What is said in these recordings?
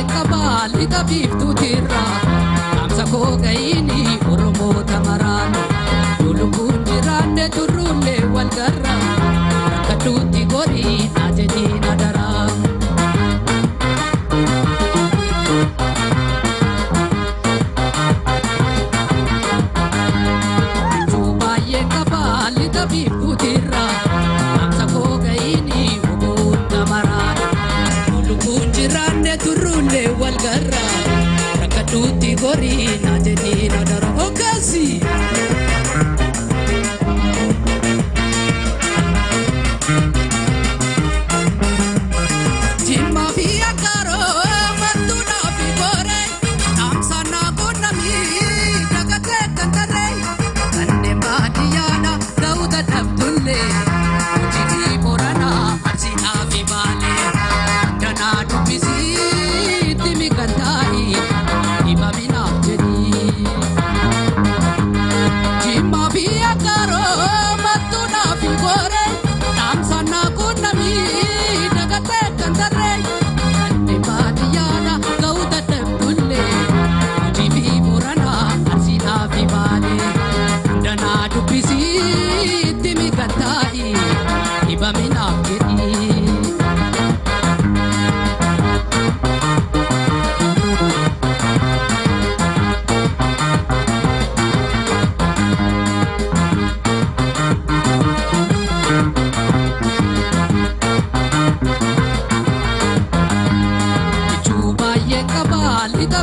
kabali tabiftu tirra amsa ko gaini oromo tamaran dulubun jirande turulle wal garra katuti gori ajedi nadara Chubaye kabali tabiftu tirra amsa ko gaini oromo tamaran dulubun jirande turulle wal garra katuti gori ajedi nadara okasi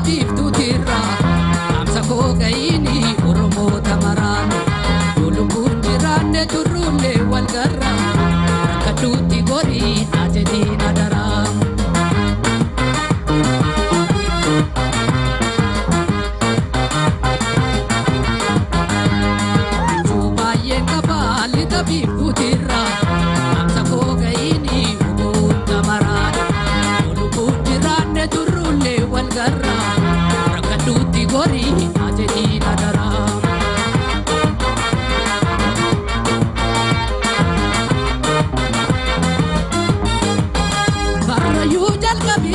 Biftu tirra amsa ko gaini oromo tamaran dulubun jirande turulle wal garra katuti gori ajedi nadara Chubaye kabali biftu tirra amsa ko gaini oromo tamaran dulubun jirande turulle wal garra katuti gori ajedi nadara Barra yu jalgabi